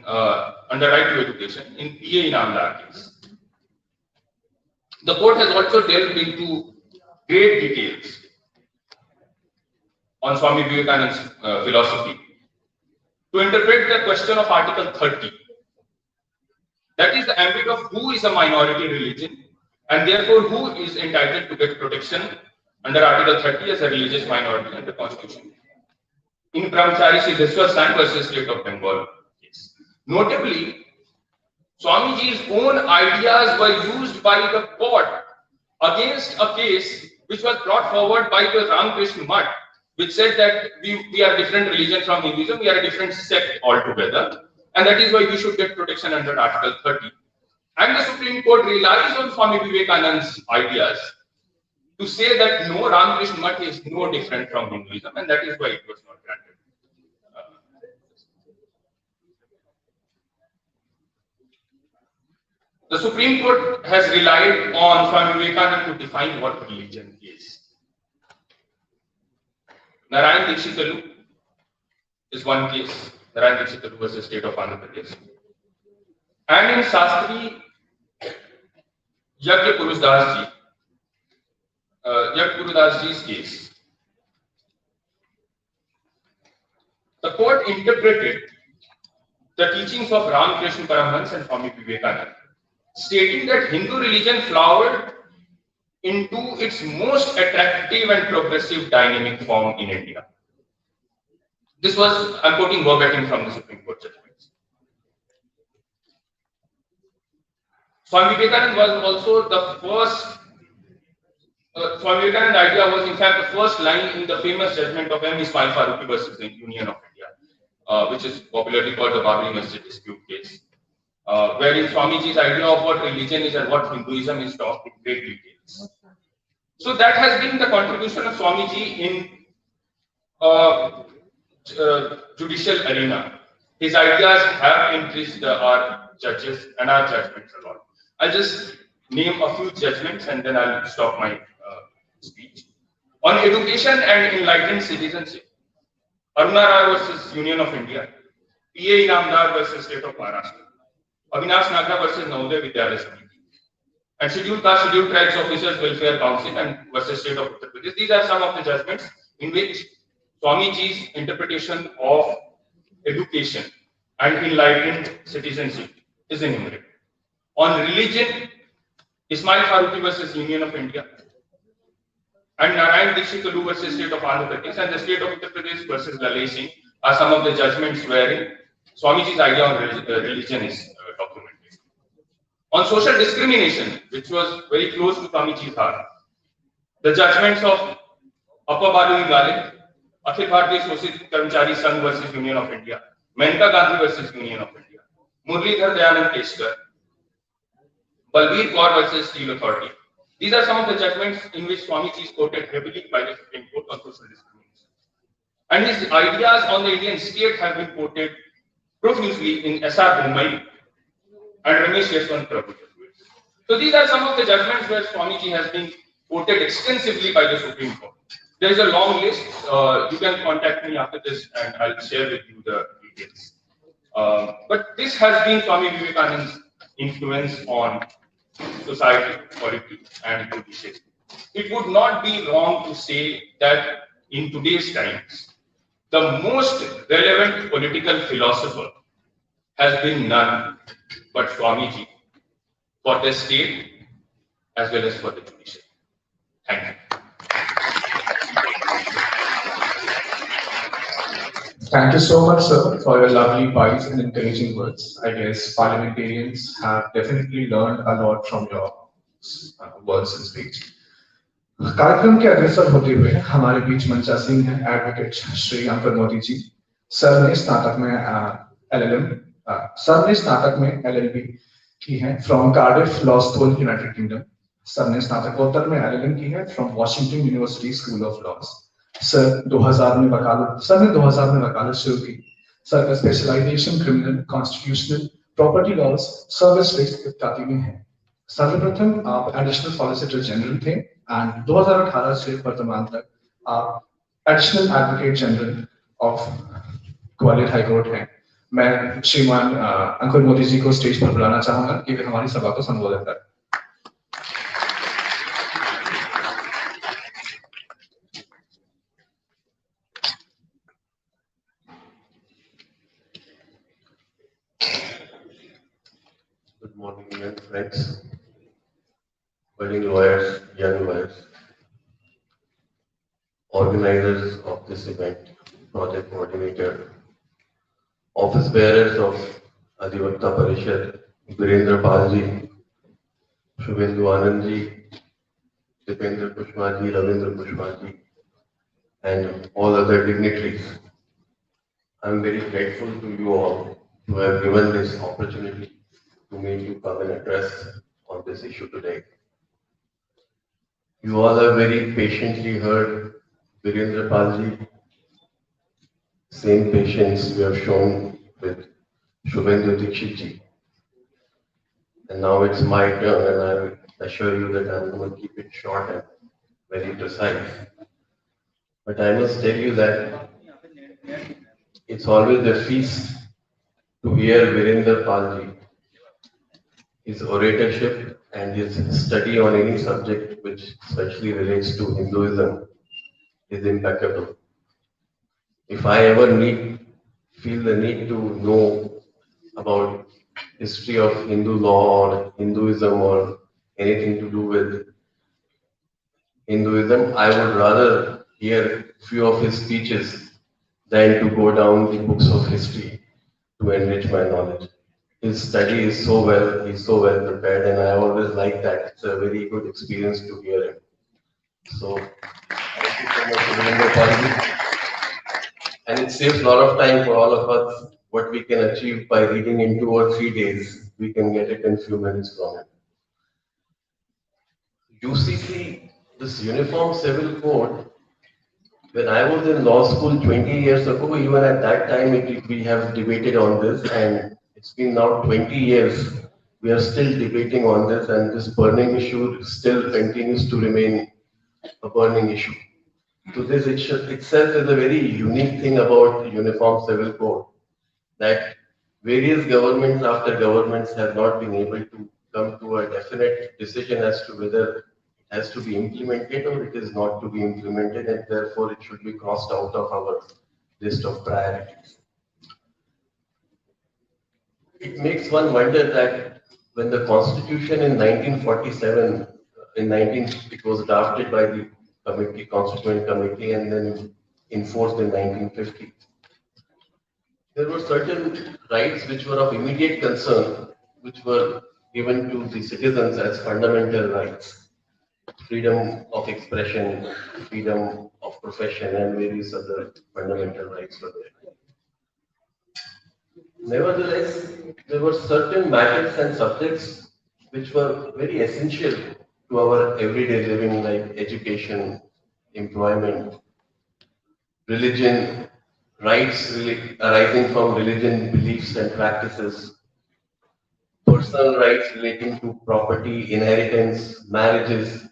in P.A. Inamdar case. The court has also delved into great details on Swami Vivekananda's philosophy to interpret the question of Article 30. That is the ambit of who is a minority religion and therefore who is entitled to get protection under Article 30 as a religious minority under the Constitution. In Brahmachari Siddheswar Sangh versus State of Bengal case. Notably, Swamiji's own ideas were used by the court against a case which was brought forward by the Ramakrishna Mutt, which said that we are a different religion from Hinduism, we are a different sect altogether, and that is why we should get protection under Article 30. And the Supreme Court relies on Swami Vivekananda's ideas to say that no, Ramakrishna Mutt is no different from Hinduism, and that is why it was not granted. The Supreme Court has relied on Swami Vivekananda to define what religion is. Narayan Dikshitalu is one case. Narayan Dikshitalu was the state of Andhra Pradesh. And in Shastri Yagya Purudas Ji's case, the court interpreted the teachings of Ramakrishna Paramahansa and Swami Vivekananda, stating that Hindu religion flowered into its most attractive and progressive dynamic form in India. This was, I'm quoting verbatim from the Supreme Court judgments. Swami Vivekananda was also the first, Swami Vivekananda idea was in fact the first line in the famous judgment of M. Ismail Farooqi versus the Union of India, which is popularly called the Babri Masjid dispute case. Wherein Swamiji's idea of what religion is and what Hinduism is talked in great details. So that has been the contribution of Swamiji in judicial arena. His ideas have enriched our judges and our judgments a lot. I'll just name a few judgments and then I'll stop my speech. On education and enlightened citizenship, Aruna Roy versus Union of India, P.A. Inamdar versus State of Maharashtra, Avinash Nagra versus Navodaya Vidyalaya Samiti, and Scheduled Caste, Scheduled Tribes Officers Welfare Council and versus State of Uttar Pradesh. These are some of the judgments in which Swamiji's interpretation of education and enlightened citizenship is enumerated. On religion, Ismail Faruqi versus Union of India, and Narayan Dixit Kalu versus State of Andhra Pradesh and the State of Uttar Pradesh versus Lalay Singh are some of the judgments wherein Swamiji's idea on religion is documented. On social discrimination, which was very close to Swamiji's heart, the judgments of Appa Balu Gale, Akhil Bharatiya Shosith Karmachari Sangh versus Union of India, Maneka Gandhi versus Union of India, Muralidhar Dayanand Keshkar, Balbir Kaur versus Steel Authority. These are some of the judgments in which Swamiji is quoted heavily by the Supreme Court on social discrimination. And his ideas on the Indian state have been quoted profusely in S.R. Bommai and Ramesh Yashwant Prabhu. So these are some of the judgments where Swamiji has been quoted extensively by the Supreme Court. There is a long list. You can contact me after this and I'll share with you the details. But this has been Swami Vivekananda's influence on society, politics, and judiciary. It would not be wrong to say that in today's times, the most relevant political philosopher has been none but Swamiji for the state as well as for the judiciary. Thank you. Thank you so much, sir, for your lovely wise and encouraging words. I guess parliamentarians have definitely learned a lot from your words and speech. कार्यक्रम के अग्रसर होते हुए हमारे बीच मंचा सिंह हैं, advocate Shri Ankur Modi ji. Sir ने स्नातक में LLB की है from Cardiff law school, United Kingdom. Sir ने स्नातकोत्तर में LLM की है from Washington university school of laws. Sir 2000 में वकालत शुरू की। सर का specialisation criminal, constitutional, property laws, service risk इत्यादि में है। सर्वप्रथम आप एडिशनल सॉलिसिटर जनरल थे एंड 2018 से वर्तमान तक आप additional advocate general of Gwalior high court हैं। मैं श्रीमान अंकुर मोदी जी को स्टेज पर बुलाना चाहूंगा कि वे हमारी सभा को संबोधित करें। Good morning, young friends, budding lawyers, young lawyers, organizers of this event, project coordinator, office bearers of Adhivakta Parishad, Virendra Palji, Shubhendu Anandji, Dipendra Kushwaji, Ravindra Kushwaji, and all other dignitaries. I am very grateful to you all who have given this opportunity to me to come and address on this issue today. You all have very patiently heard Virendra Palji. Same patience you have shown with Shubhendu Dikshit ji. And now it's my turn, and I assure you that I'm going to keep it short and very precise. But I must tell you that it's always a feast to hear Virendra Palji. His oratorship and his study on any subject which especially relates to Hinduism is impeccable. If I ever feel the need to know about history of Hindu law or Hinduism or anything to do with Hinduism, I would rather hear few of his speeches than to go down the books of history to enrich my knowledge. His study is so well, he's so well prepared, and I always like that. It's a very good experience to hear him. So, thank you so much, Virendra Palji. And it saves a lot of time for all of us. What we can achieve by reading in 2 or 3 days, we can get it in few minutes from him. UCC, this Uniform Civil Code, When I was in law school 20 years ago, even at that time, we have debated on this, and it's been now 20 years. We are still debating on this, and this burning issue still continues to remain a burning issue. So this itself is a very unique thing about the Uniform Civil Code, that various governments after governments have not been able to come to a definite decision as to whether it has to be implemented or it is not to be implemented, and therefore it should be crossed out of our list of priorities. It makes one wonder that when the Constitution in 1947, it was drafted by the Constituent Committee, and then enforced in 1950. There were certain rights which were of immediate concern, which were given to the citizens as fundamental rights. Freedom of expression, freedom of profession, and various other fundamental rights were there. Nevertheless, there were certain matters and subjects which were very essential to our everyday living, like education, employment, religion, rights arising from religion, beliefs and practices, personal rights relating to property, inheritance, marriages.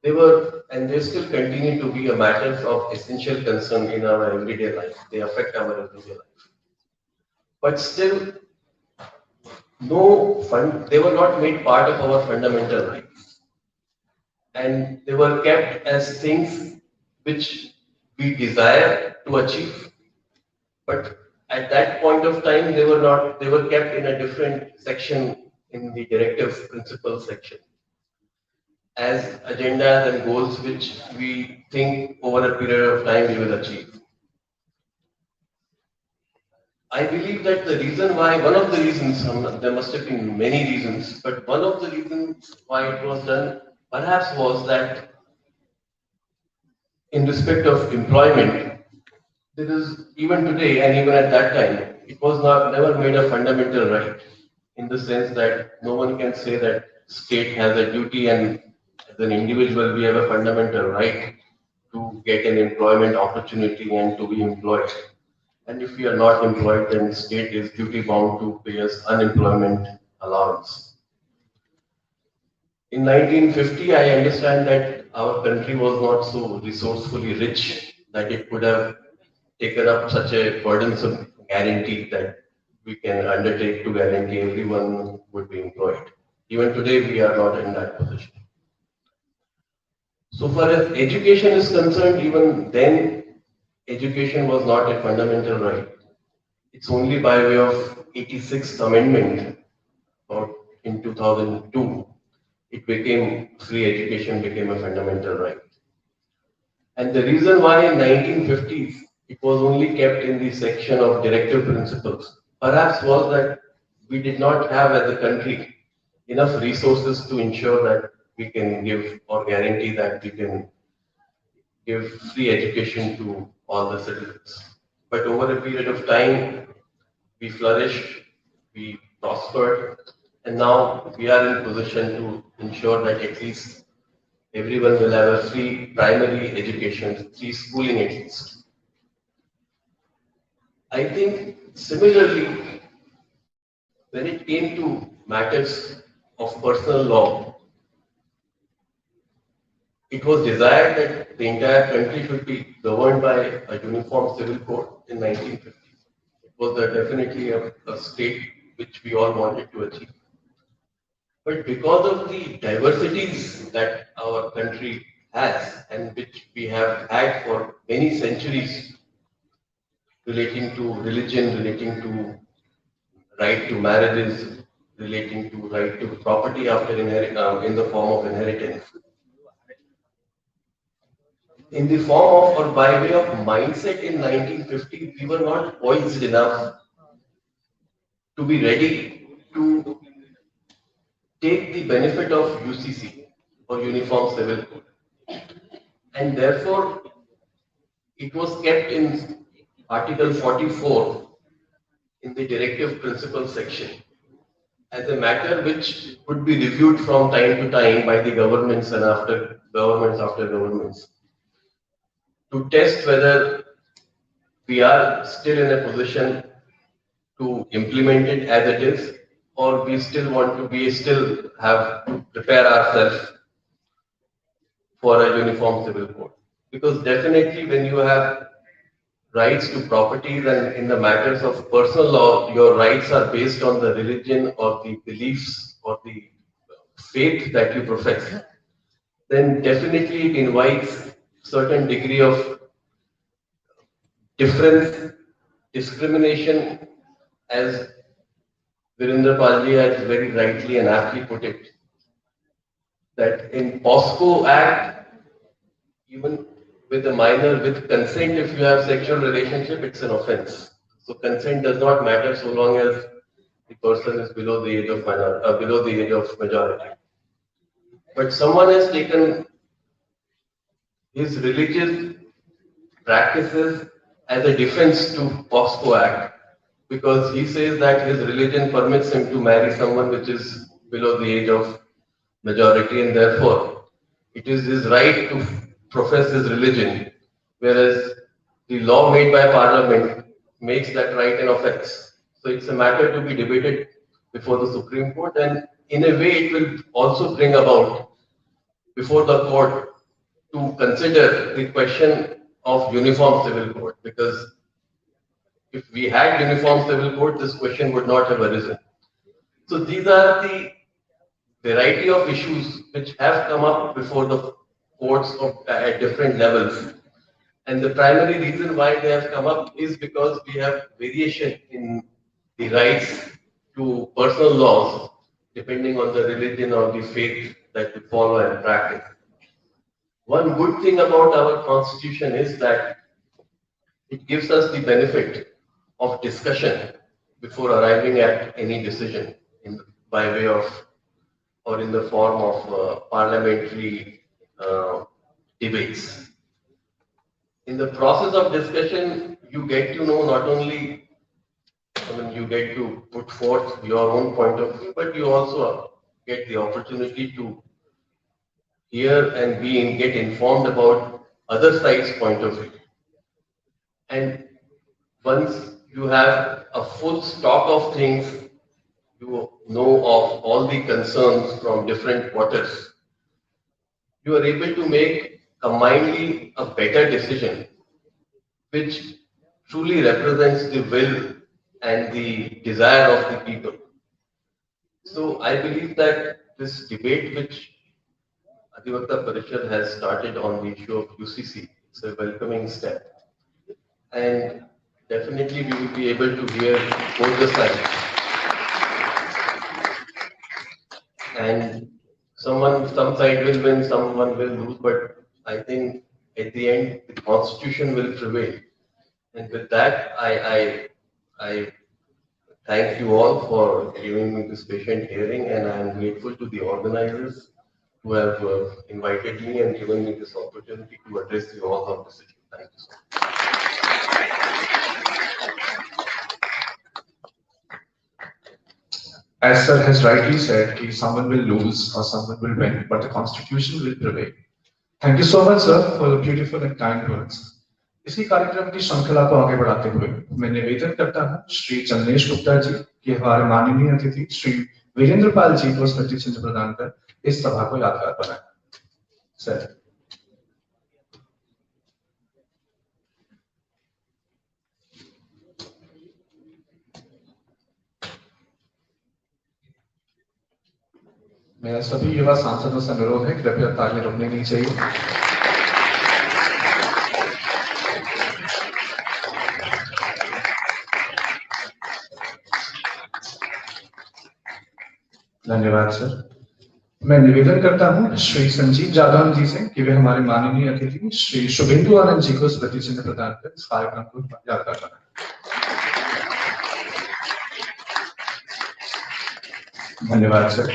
They were and they still continue to be a matter of essential concern in our everyday life. They affect our everyday life. But still, they were not made part of our fundamental rights. And they were kept as things which we desire to achieve. But at that point of time, they were kept in a different section in the directive principles section as agendas and goals which we think over a period of time we will achieve. I believe that one of the reasons, there must have been many reasons, but one of the reasons why it was done perhaps was that in respect of employment, there is even today and even at that time, it was never made a fundamental right, in the sense that no one can say that state has a duty and as an individual we have a fundamental right to get an employment opportunity and to be employed. And if we are not employed, then state is duty bound to pay us unemployment allowance. In 1950, I understand that our country was not so resourcefully rich that it could have taken up such a burdensome guarantee that we can undertake to guarantee everyone would be employed. Even today, we are not in that position. So far as education is concerned, even then, education was not a fundamental right. It's only by way of 86th Amendment in 2002, free education became a fundamental right. And the reason why in 1950s it was only kept in the section of directive principles, perhaps was that we did not have as a country enough resources to ensure that we can give or guarantee that we can give free education to all the citizens. But over a period of time, we flourished, we prospered, and now we are in position to ensure that at least everyone will have a free primary education, free schooling at least. I think similarly, when it came to matters of personal law, it was desired that the entire country should be governed by a uniform civil code in 1950. It was definitely a state which we all wanted to achieve. But because of the diversities that our country has and which we have had for many centuries, relating to religion, relating to right to marriages, relating to right to property after in the form of inheritance, in the form of or by way of mindset in 1950, we were not poised enough to be ready to take the benefit of UCC or Uniform Civil Code. And therefore, it was kept in Article 44 in the Directive Principle section as a matter which would be reviewed from time to time by the governments and after governments. to test whether we are still in a position to implement it as it is, or we still have to prepare ourselves for a uniform civil code. Because definitely when you have rights to properties and in the matters of personal law, your rights are based on the religion or the beliefs or the faith that you profess, then definitely it invites certain degree of difference, discrimination, as Virendra Palji has very rightly and aptly put it, that in POSCO Act, even with a minor, with consent, if you have sexual relationship, it's an offense. So consent does not matter so long as the person is below the age of below the age of majority. But someone has taken his religious practices as a defense to POSCO Act because he says that his religion permits him to marry someone which is below the age of majority and therefore it is his right to profess his religion, whereas the law made by Parliament makes that right an offense. So it's a matter to be debated before the Supreme Court, and in a way it will also bring about before the court to consider the question of uniform civil code, because if we had uniform civil code, this question would not have arisen. So these are the variety of issues which have come up before the courts at different levels. And the primary reason why they have come up is because we have variation in the rights to personal laws depending on the religion or the faith that we follow and practice. One good thing about our constitution is that it gives us the benefit of discussion before arriving at any decision by way of or in the form of parliamentary debates. In the process of discussion, you get to know not only, you get to put forth your own point of view, but you also get the opportunity to hear and get informed about other sides' point of view. And once you have a full stock of things, you know of all the concerns from different quarters, you are able to make combinedly a better decision, which truly represents the will and the desire of the people. So I believe that this debate which Adhivakta Parishad has started on the issue of UCC is a welcoming step. And definitely we will be able to hear both the sides. And some side will win, someone will lose, but I think at the end the constitution will prevail. And with that, I thank you all for giving me this patient hearing, and I am grateful to the organizers who have invited me and given me this opportunity to address you all on this issue. Thank you so much. As sir has rightly said, someone will lose or someone will win, but the constitution will prevail. Thank you so much, sir, for the beautiful and kind words. इसी कार्यक्रम की श्रृंखला को आगे बढ़ाते हुए मैं निवेदन करता हूं श्री चंद्रेश गुप्ता जी कि हमारे माननीय अतिथि श्री वीरेंद्र पाल जी को स्मृति चिन्ह प्रदान कर इस सभा को यादगार बनाएं। सर, मेरा सभी युवा सांसदों से अनुरोध है कृपया तालियां रुकनी नहीं चाहिए। धन्यवाद सर। मैं निवेदन करता हूं श्री संजीव जादव जी से कि वे हमारे माननीय अतिथि श्री शुभेंदु आनंद जी को स्मृति चिन्ह प्रदान कर इस कार्यक्रम को यादगार बनाएं। धन्यवाद सर।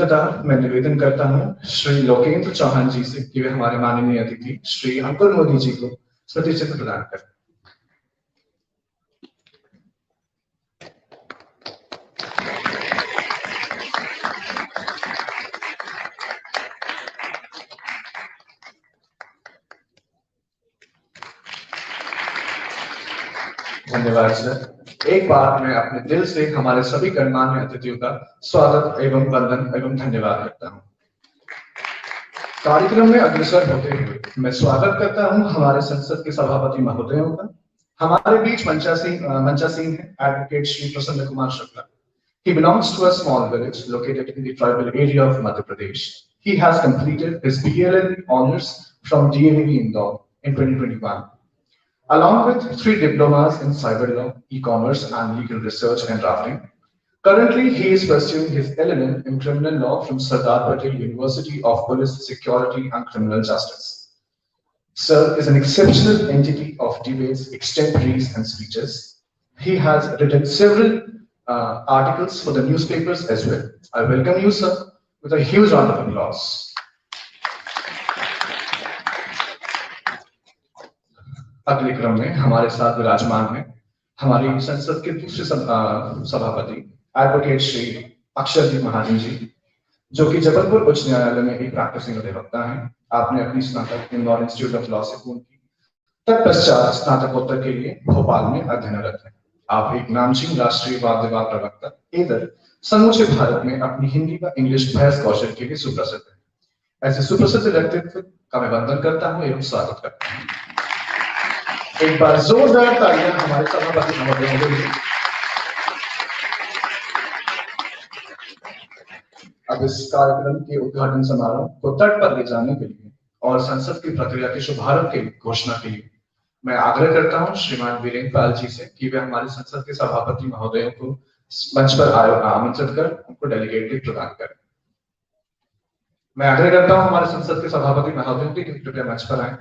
तथा मैं निवेदन करता हूं श्री लोकेंद्र चौहान जी से कि वे हमारे माननीय अतिथि श्री अंकुर मोदी जी को स्मृति चिन्ह प्रदान करें। धन्यवाद सर। एक बार मैं अपने दिल से हमारे सभी गणमान्य अतिथियों का स्वागत एवं वंदन एवं धन्यवाद करता हूं। कार्यक्रम में अग्रसर होते हुए मैं स्वागत करता हूं हमारे संसद के सभापति महोदयों का। हमारे बीच मंचासीन है एडवोकेट श्री प्रसन्न Kumar Shukla. He belongs to a small village located in the tribal area of Madhya Pradesh. He has completed his BLL honors from DAV Indore in 2021, along with 3 diplomas in cyber law, e-commerce, and legal research and drafting. Currently, he is pursuing his LLM in criminal law from Sardar Patel University of Police Security and Criminal Justice. Sir is an exceptional entity of debates, extemporaries, and speeches. He has written several articles for the newspapers as well. I welcome you, sir, with a huge round of applause. अगले क्रम में हमारे साथ विराजमान हैं हमारी संसद के दूसरे सभापति एडवोकेट श्री अक्षर जी महाजन जी, जो कि जबलपुर उच्च न्यायालय में एक प्रैक्टिसिंग अधिवक्ता हैं। आपने अपनी स्नातक इंदौर इंस्टीट्यूट ऑफ लॉ से पूर्ण की, तत्पश्चात स्नातकोत्तर के लिए भोपाल में अध्ययनरत हैं। आप एक नामचीन राष्ट्रीय वाद विवाद प्रवक्ता इधर समूचे भारत में अपनी हिंदी व इंग्लिश बहस कौशल के लिए सुप्रसिद्ध है। ऐसे सुप्रसिद्ध व्यक्तित्व का मैं वंदन करता हूं एवं स्वागत करता हूं। एक बार जोरदार तालियां हमारे सभापति महोदयों के लिए। अब इस कार्यक्रम के उद्घाटन समारोह को तट पर ले जाने के लिए और संसद की प्रक्रिया के शुभारंभ के घोषणा के लिए मैं आग्रह करता हूं श्रीमान वीरेंद्र पाल जी से कि वे हमारे संसद के सभापति महोदयों को मंच पर आमंत्रित कर उनको डेलीगेट प्रदान करें। मैं आग्रह करता हूं हमारे संसद के सभापति महोदयों की कृपया मंच पर आए।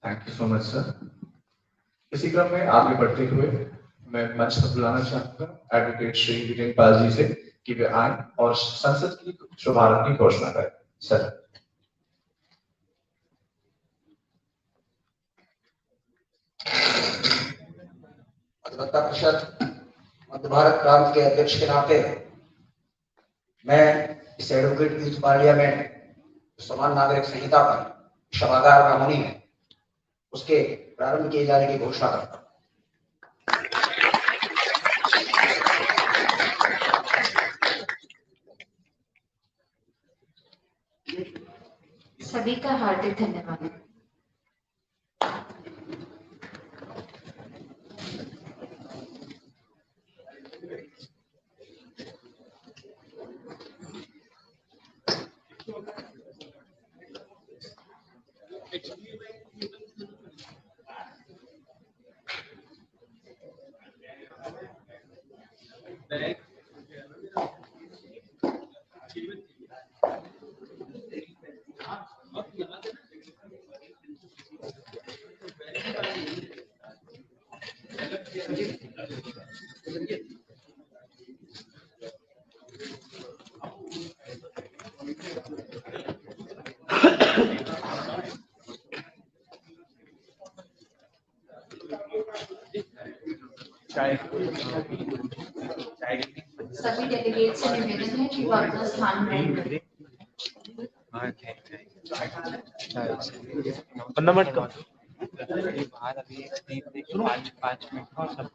Thank you so much sir. इसी क्रम में आगे बढ़ते हुए मैं मंच पर बुलाना चाहूंगा एडवोकेट श्री वीरेंद्र पाल जी से कि वे आए और संसद की शुभारंभ की घोषणा करें। सर। अधिवक्ता परिषद मध्य भारत प्रांत के अध्यक्ष के नाते मैं इस एडवोकेट यूथ पार्लियामेंट समान नागरिक संहिता पर सभागार का मुनि है उसके प्रारंभ किए जाने की घोषणा करता हूं। सभी का हार्दिक धन्यवाद। सभी डेलीगेट से निवेदन है कि वो अपना स्थान ग्रहण करें। नंबर का बाहर अभी 5 मिनट और सब